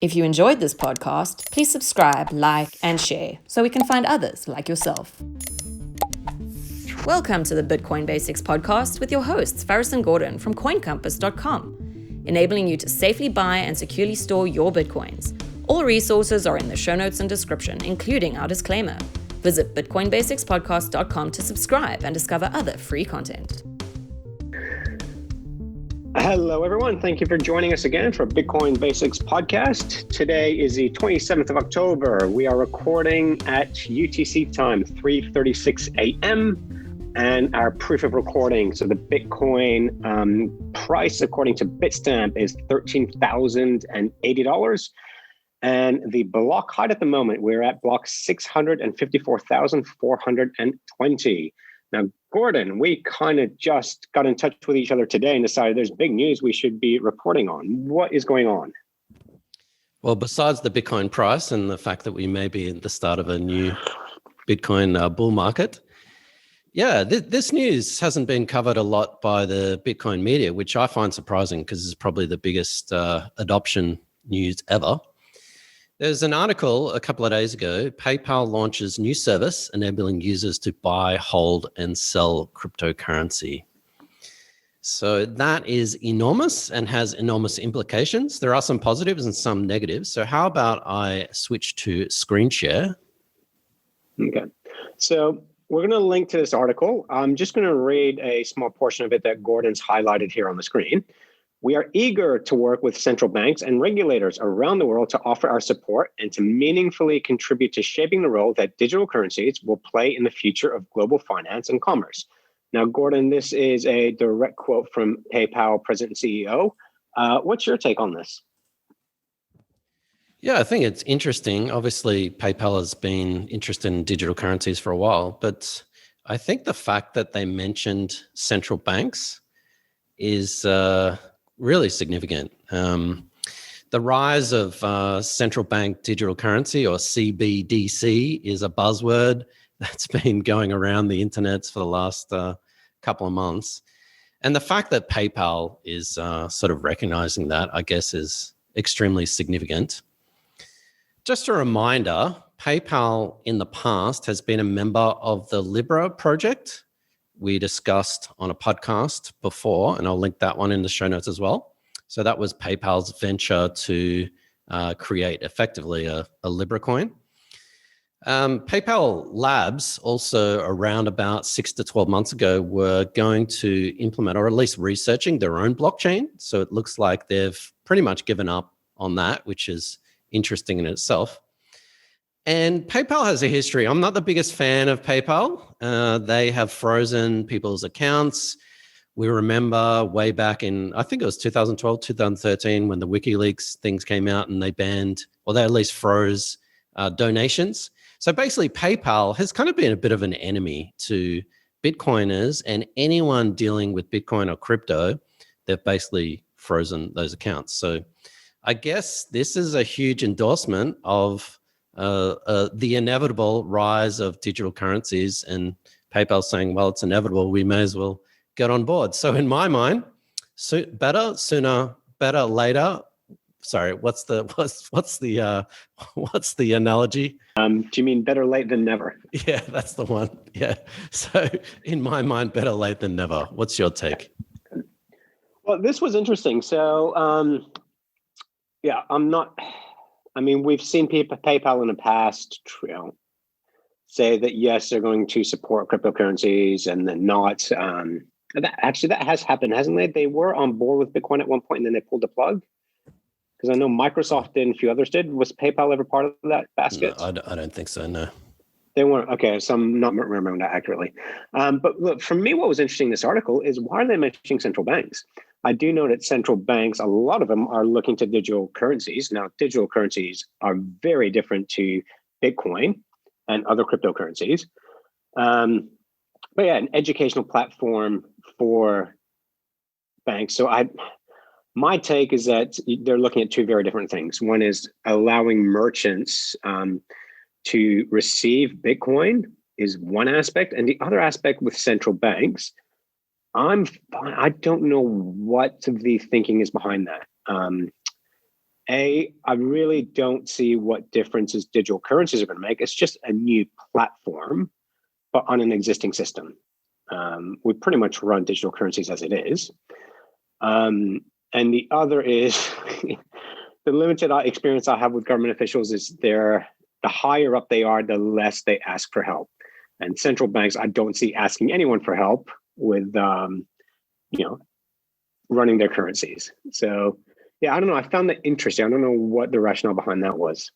If you enjoyed this podcast, please subscribe, like, and share so we can find others like yourself. Welcome to the Bitcoin Basics podcast with your hosts, Faris and Gordon from CoinCompass.com, enabling you to safely buy and securely store your Bitcoins. All resources are in the show notes and description, including our disclaimer. Visit BitcoinBasicsPodcast.com to subscribe and discover other free content. Hello, everyone. Thank you for joining us again for Bitcoin Basics podcast. Today is the 27th of October. We are recording at UTC time, 3:36 a.m. And our proof of recording, so the Bitcoin price, according to Bitstamp, is $13,080. And the block height at the moment, we're at block 654,420. Now, Gordon, we kind of just got in touch with each other today and decided there's big news we should be reporting on. What is going on? Well, besides the Bitcoin price and the fact that we may be at the start of a new Bitcoin bull market, this news hasn't been covered a lot by the Bitcoin media, which I find surprising because it's probably the biggest adoption news ever. There's an article a couple of days ago. PayPal launches new service enabling users to buy, hold, and sell cryptocurrency. So that is enormous and has enormous implications. There are some positives and some negatives. So how about I switch to screen share? Okay. So we're going to link to this article. I'm just going to read a small portion of it that Gordon's highlighted here on the screen. We are eager to work with central banks and regulators around the world to offer our support and to meaningfully contribute to shaping the role that digital currencies will play in the future of global finance and commerce. Now, Gordon, this is a direct quote from PayPal President and CEO. What's your take on this? Yeah, I think it's interesting. Obviously, PayPal has been interested in digital currencies for a while, but I think the fact that they mentioned central banks is really significant. The rise of central bank digital currency, or CBDC, is a buzzword that's been going around the internet for the last couple of months. And the fact that PayPal is sort of recognizing that, I guess, is extremely significant. Just a reminder, PayPal in the past has been a member of the Libra project. We discussed on a podcast before, and I'll link that one in the show notes as well. So that was PayPal's venture to create effectively a Libra coin. PayPal Labs also around about 6 to 12 months ago were going to implement, or at least researching, their own blockchain. So it looks like they've pretty much given up on that, which is interesting in itself. And PayPal has a history. I'm not the biggest fan of PayPal. They have frozen people's accounts. We remember way back in, I think it was 2012, 2013, when the WikiLeaks things came out and they banned, or they at least froze donations. So basically, PayPal has kind of been a bit of an enemy to Bitcoiners and anyone dealing with Bitcoin or crypto. They've basically frozen those accounts. So I guess this is a huge endorsement of the inevitable rise of digital currencies, and PayPal saying, well, it's inevitable, we may as well get on board. So in my mind, better sooner, better later. Sorry, what's the analogy? Do you mean better late than never? Yeah, that's the one. Yeah. So in my mind, better late than never. What's your take? Well, this was interesting. So we've seen PayPal in the past, say that, yes, they're going to support cryptocurrencies and then not. That has happened, hasn't it? They were on board with Bitcoin at one point and then they pulled the plug. Because I know Microsoft did and a few others did. Was PayPal ever part of that basket? No, I don't think so, no. They weren't. Okay, so I'm not remembering that accurately. But look, for me, what was interesting in this article is, why are they mentioning central banks? I do know that central banks, a lot of them, are looking to digital currencies. Now, digital currencies are very different to Bitcoin and other cryptocurrencies. But yeah, an educational platform for banks. So my take is that they're looking at two very different things. One is allowing merchants to receive Bitcoin is one aspect, and the other aspect with central banks, I don't know what the thinking is behind that. I really don't see what differences digital currencies are going to make. It's just a new platform, but on an existing system. We pretty much run digital currencies as it is. And the other is the limited experience I have with government officials is the higher up they are, the less they ask for help. And central banks, I don't see asking anyone for help with, running their currencies. So, yeah, I don't know. I found that interesting. I don't know what the rationale behind that was.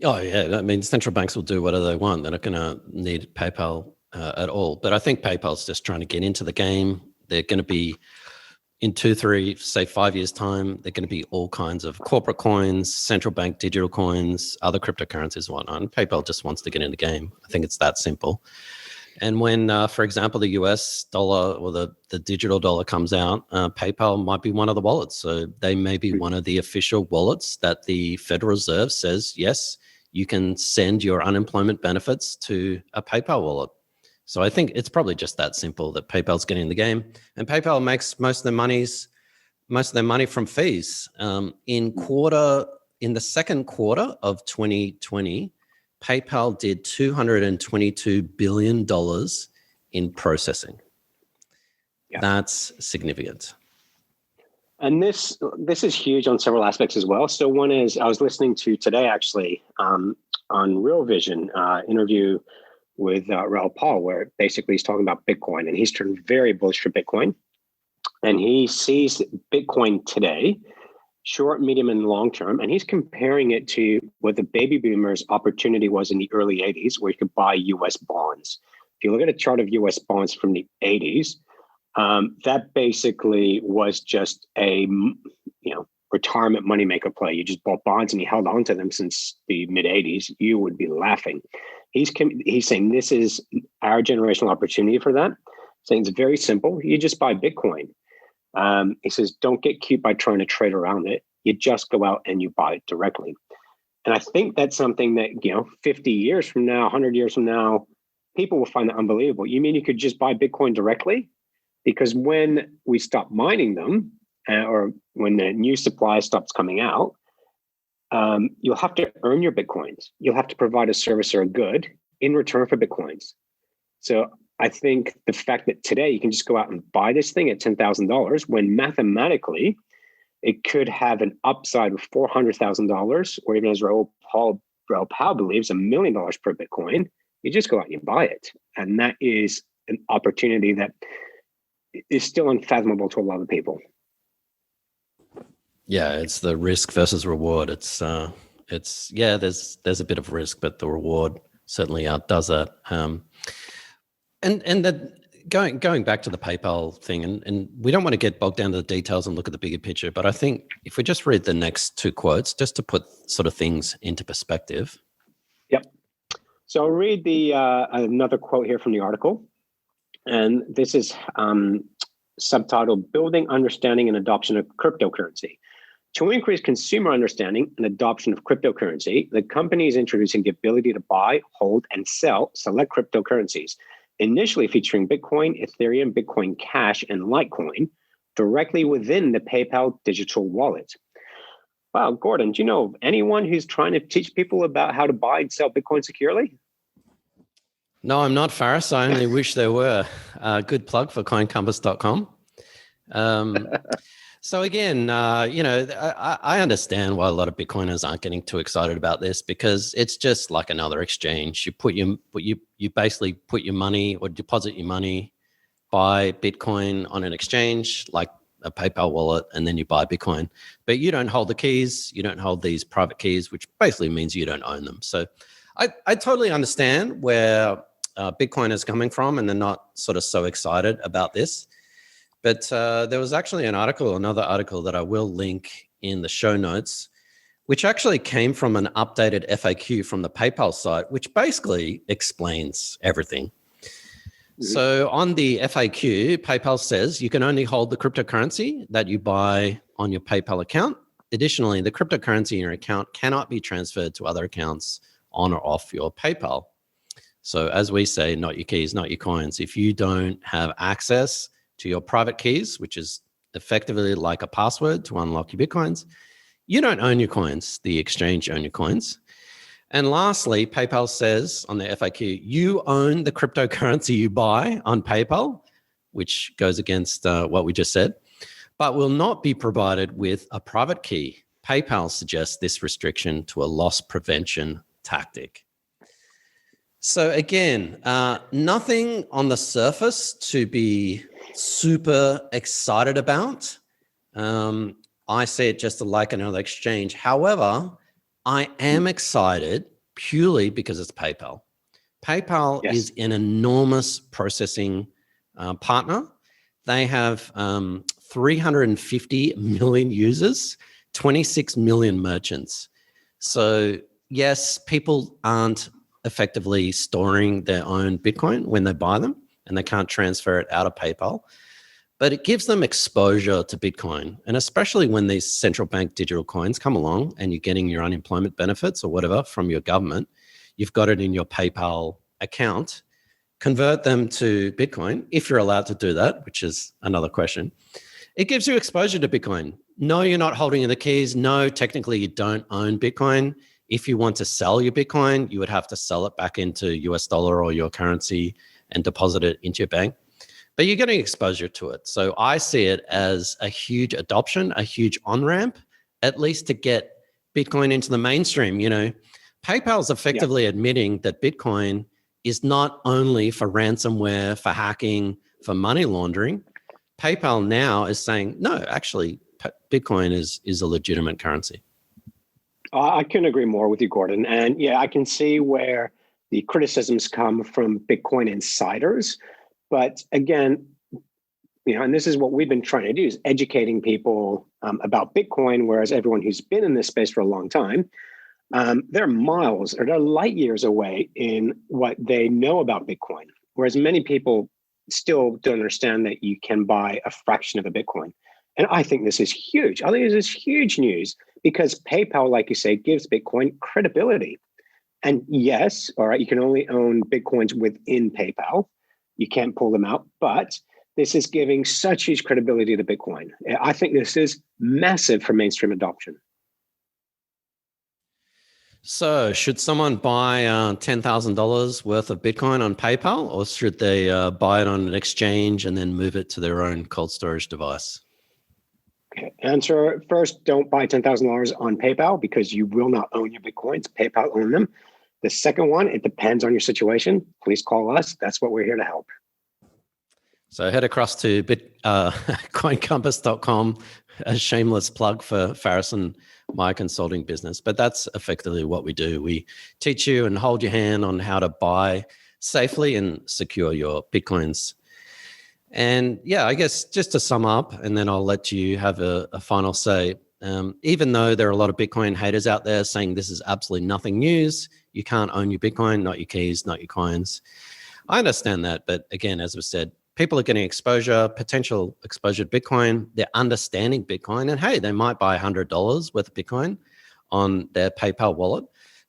Oh, yeah. I mean, central banks will do whatever they want. They're not going to need PayPal at all. But I think PayPal's just trying to get into the game. They're going to be, in 2, 3, say 5 years' time, they're going to be all kinds of corporate coins, central bank digital coins, other cryptocurrencies and whatnot. And PayPal just wants to get in the game. I think it's that simple. And when, for example, the US dollar or the digital dollar comes out, PayPal might be one of the wallets. So they may be one of the official wallets that the Federal Reserve says, yes, you can send your unemployment benefits to a PayPal wallet. So I think it's probably just that simple that PayPal's getting in the game. And PayPal makes most of their money from fees. In the second quarter of 2020, PayPal did $222 billion in processing. Yeah. That's significant. And this is huge on several aspects as well. So one is, I was listening to today actually on Real Vision interview with Raoul Paul, where basically he's talking about Bitcoin, and he's turned very bullish for Bitcoin. And he sees Bitcoin today, short, medium, and long term. And he's comparing it to what the baby boomers' opportunity was in the early 80s, where you could buy US bonds. If you look at a chart of US bonds from the 80s, that basically was just a retirement moneymaker play. You just bought bonds and you held on to them since the mid 80s. You would be laughing. He's saying this is our generational opportunity for that. Saying it's very simple. You just buy Bitcoin. He says, don't get cute by trying to trade around it. You just go out and you buy it directly. And I think that's something that, 50 years from now, 100 years from now, people will find that unbelievable. You mean you could just buy Bitcoin directly? Because when we stop mining them, or when the new supply stops coming out, you'll have to earn your Bitcoins. You'll have to provide a service or a good in return for Bitcoins. So I think the fact that today you can just go out and buy this thing at $10,000, when mathematically it could have an upside of $400,000, or even as Raoul Pal believes, $1 million per Bitcoin. You just go out and you buy it. And that is an opportunity that is still unfathomable to a lot of people. Yeah, it's the risk versus reward. There's a bit of risk, but the reward certainly outdoes that. And that going back to the PayPal thing, and we don't want to get bogged down to the details and look at the bigger picture, but I think if we just read the next two quotes, just to put sort of things into perspective. Yep. So I'll read another quote here from the article. And this is subtitled, Building Understanding and Adoption of Cryptocurrency. To increase consumer understanding and adoption of cryptocurrency, the company is introducing the ability to buy, hold, and sell select cryptocurrencies, initially featuring Bitcoin, Ethereum, Bitcoin Cash, and Litecoin directly within the PayPal digital wallet. Wow, Gordon, do you know of anyone who's trying to teach people about how to buy and sell Bitcoin securely? No, I'm not, Faris. I only wish there were. Good plug for coincompass.com. So again, I understand why a lot of Bitcoiners aren't getting too excited about this, because it's just like another exchange. You basically put your money or deposit your money, buy Bitcoin on an exchange like a PayPal wallet, and then you buy Bitcoin. But you don't hold the keys. You don't hold these private keys, which basically means you don't own them. So I totally understand where Bitcoin is coming from, and they're not sort of so excited about this. But there was actually another article that I will link in the show notes, which actually came from an updated FAQ from the PayPal site, which basically explains everything. Mm-hmm. So on the FAQ, PayPal says you can only hold the cryptocurrency that you buy on your PayPal account. Additionally, the cryptocurrency in your account cannot be transferred to other accounts on or off your PayPal. So as we say, not your keys, not your coins. If you don't have access to your private keys, which is effectively like a password to unlock your Bitcoins. You don't own your coins. The exchange own your coins. And lastly, PayPal says on the FAQ, you own the cryptocurrency you buy on PayPal, which goes against what we just said, but will not be provided with a private key. PayPal suggests this restriction to a loss prevention tactic. So again, nothing on the surface to be super excited about. I see it just like another exchange. However, I am excited purely because it's PayPal. PayPal is an enormous processing partner. They have 350 million users, 26 million merchants. So yes, people aren't effectively storing their own Bitcoin when they buy them, and they can't transfer it out of PayPal. But it gives them exposure to Bitcoin. And especially when these central bank digital coins come along and you're getting your unemployment benefits or whatever from your government, you've got it in your PayPal account, convert them to Bitcoin, if you're allowed to do that, which is another question. It gives you exposure to Bitcoin. No, you're not holding the keys. No, technically you don't own Bitcoin. If you want to sell your Bitcoin, you would have to sell it back into US dollar or your currency and deposit it into your bank. But you're getting exposure to it. So I see it as a huge adoption, a huge on-ramp, at least to get Bitcoin into the mainstream. You know, PayPal's effectively admitting that Bitcoin is not only for ransomware, for hacking, for money laundering. PayPal now is saying, no, actually, Bitcoin is a legitimate currency. I couldn't agree more with you, Gordon. And yeah, I can see where the criticisms come from Bitcoin insiders. But again, you know, and this is what we've been trying to do, is educating people about Bitcoin, whereas everyone who's been in this space for a long time, they're miles or they're light years away in what they know about Bitcoin. Whereas many people still don't understand that you can buy a fraction of a Bitcoin. And I think this is huge. I think this is huge news because PayPal, like you say, gives Bitcoin credibility. And yes, all right, you can only own Bitcoins within PayPal. You can't pull them out, but this is giving such huge credibility to Bitcoin. I think this is massive for mainstream adoption. So should someone buy $10,000 worth of Bitcoin on PayPal, or should they buy it on an exchange and then move it to their own cold storage device? Okay. Answer first, don't buy $10,000 on PayPal because you will not own your Bitcoins. PayPal own them. The second one, it depends on your situation. Please call us. That's what we're here to help. So head across to coincompass.com, a shameless plug for Faris and my consulting business. But that's effectively what we do. We teach you and hold your hand on how to buy safely and secure your Bitcoins. And yeah, I guess just to sum up, and then I'll let you have a final say. Even though there are a lot of Bitcoin haters out there saying this is absolutely nothing news, you can't own your Bitcoin, not your keys, not your coins. I understand that. But again, as we said, people are getting exposure, potential exposure to Bitcoin. They're understanding Bitcoin. And hey, they might buy $100 worth of Bitcoin on their PayPal wallet.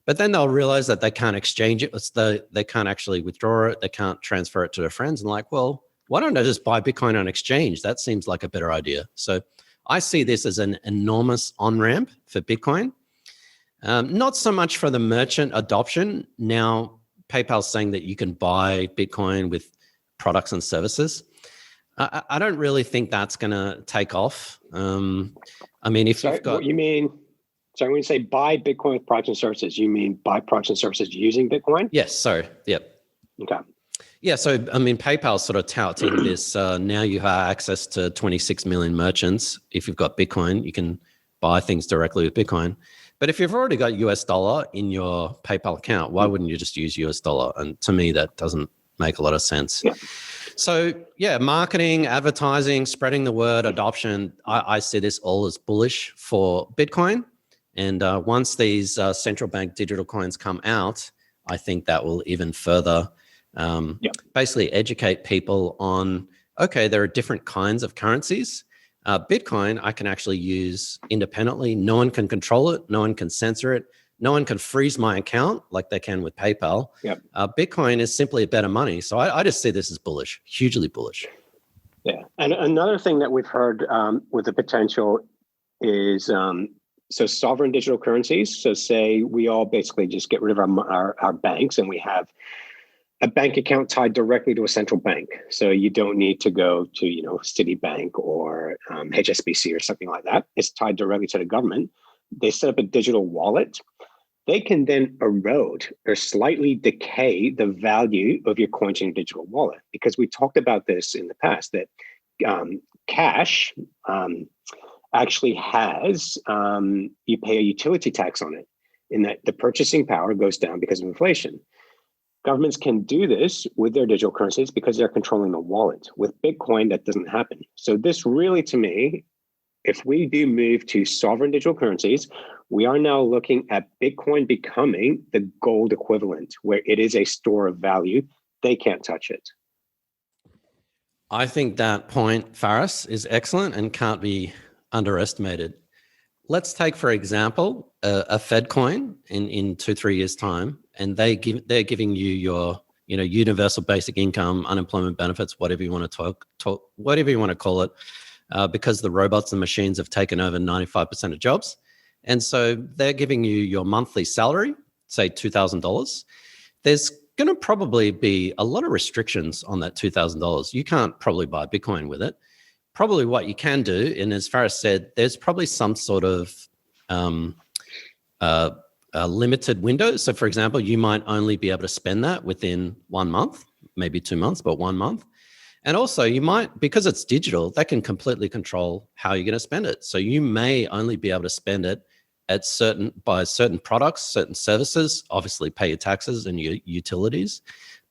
But then they'll realize that they can't exchange it. They can't actually withdraw it. They can't transfer it to their friends. And like, well, why don't I just buy Bitcoin on exchange? That seems like a better idea. So I see this as an enormous on-ramp for Bitcoin. Not so much for the merchant adoption. Now, PayPal's saying that you can buy Bitcoin with products and services. I don't really think that's going to take off. I mean, if you've got... What you mean... So when you say buy Bitcoin with products and services, you mean buy products and services using Bitcoin? Yes, sorry. Yep. Okay. Yeah, so I mean, PayPal's sort of touting this. Now you have access to 26 million merchants. If you've got Bitcoin, you can buy things directly with Bitcoin. But if you've already got US dollar in your PayPal account, why wouldn't you just use US dollar? And to me, that doesn't make a lot of sense. Yeah. So yeah, marketing, advertising, spreading the word, adoption, I see this all as bullish for Bitcoin. And once these central bank digital coins come out, I think that will even further basically educate people on, okay, there are different kinds of currencies. Bitcoin, I can actually use independently. No one can control it. No one can censor it. No one can freeze my account like they can with PayPal. Bitcoin is simply a better money. So I just see this as bullish, hugely bullish. Yeah. And another thing that we've heard with the potential is so sovereign digital currencies. So say we all basically just get rid of our banks and we have a bank account tied directly to a central bank. So you don't need to go to, Citibank or HSBC or something like that. It's tied directly to the government. They set up a digital wallet. They can then erode or slightly decay the value of your coins in your digital wallet. Because we talked about this in the past, that cash actually has, you pay a utility tax on it, in that the purchasing power goes down because of inflation. Governments can do this with their digital currencies because they're controlling the wallet. With Bitcoin, that doesn't happen. So this really, to me, if we do move to sovereign digital currencies, we are now looking at Bitcoin becoming the gold equivalent, where it is a store of value. They can't touch it. I think that point, Faris, is excellent and can't be underestimated. Let's take, for example, a Fed coin in 2-3 years' time, and they're giving you your universal basic income, unemployment benefits, whatever you want to whatever you want to call it, because the robots and machines have taken over 95% of jobs, and so they're giving you your monthly salary, say $2,000. There's going to probably be a lot of restrictions on that $2,000. You can't probably buy Bitcoin with it. Probably what you can do, and as Faris said, there's probably some sort of a limited window. So, for example, you might only be able to spend that within 1 month, maybe 2 months, but 1 month. And also you might, because it's digital, that can completely control how you're going to spend it. So you may only be able to spend it buy certain products, certain services, obviously pay your taxes and your utilities,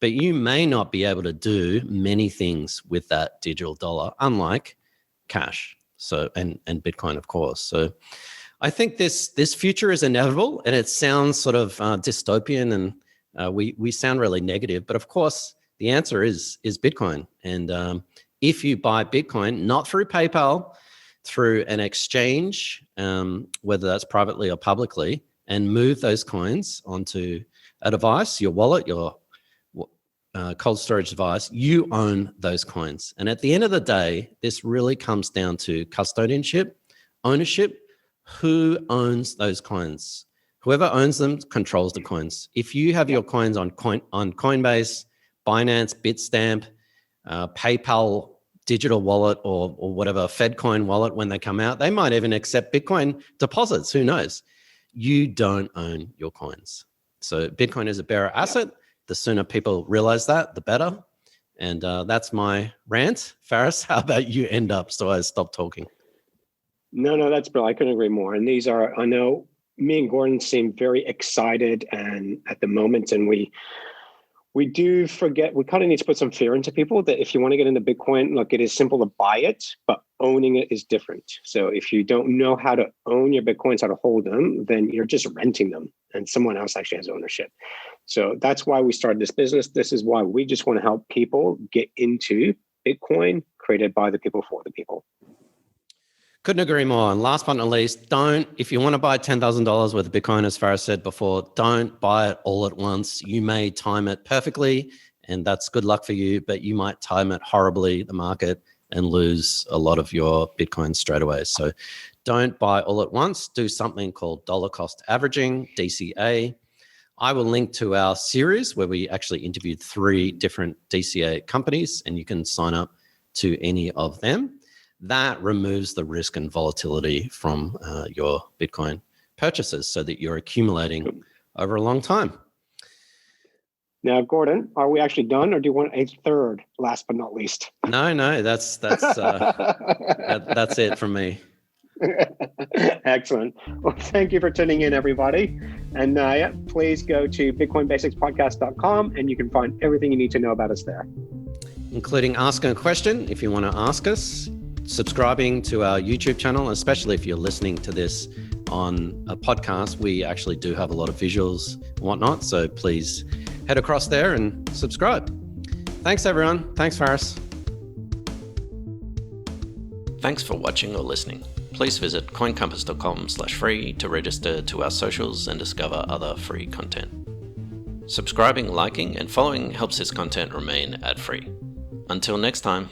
but you may not be able to do many things with that digital dollar, unlike cash. So, and Bitcoin, of course. So I think this future is inevitable, and it sounds sort of dystopian, and we sound really negative, but of course the answer is Bitcoin. And if you buy Bitcoin, not through PayPal, through an exchange, whether that's privately or publicly, and move those coins onto a device, your wallet, your cold storage device, you own those coins. And at the end of the day, this really comes down to custodianship, ownership. Who owns those coins? Whoever owns them controls the coins. If you have your coins on Coinbase, Binance, Bitstamp, PayPal digital wallet, or whatever FedCoin wallet, when they come out, they might even accept Bitcoin deposits. Who knows? You don't own your coins. So Bitcoin is a bearer asset. The sooner people realize that, the better. And that's my rant. Faris, how about you end up so I stop talking? No, that's brilliant. I couldn't agree more. And these are, I know me and Gordon seem very excited and at the moment, and we do forget, we kind of need to put some fear into people that if you want to get into Bitcoin, look, it is simple to buy it, but owning it is different. So if you don't know how to own your Bitcoins, how to hold them, then you're just renting them and someone else actually has ownership. So that's why we started this business. This is why we just want to help people get into Bitcoin created by the people for the people. Couldn't agree more. And last but not least, if you want to buy $10,000 worth of Bitcoin, as Faris said before, don't buy it all at once. You may time it perfectly, and that's good luck for you, but you might time it horribly, the market, and lose a lot of your Bitcoin straight away. So don't buy all at once. Do something called dollar cost averaging, DCA. I will link to our series where we actually interviewed 3 different DCA companies, and you can sign up to any of them. That removes the risk and volatility from your Bitcoin purchases so that you're accumulating over a long time. Now, Gordon, are we actually done, or do you want a third, last but not least? No, that's it from me. Excellent. Well, thank you for tuning in, everybody. And please go to bitcoinbasicspodcast.com and you can find everything you need to know about us there. Including asking a question if you want to ask us, subscribing to our YouTube channel, especially if you're listening to this on a podcast. We actually do have a lot of visuals and whatnot, so please head across there and subscribe. Thanks, everyone. Thanks, Faris. Thanks for watching or listening. Please visit coincompass.com/free to register to our socials and discover other free content. Subscribing, liking, and following helps this content remain ad-free. Until next time.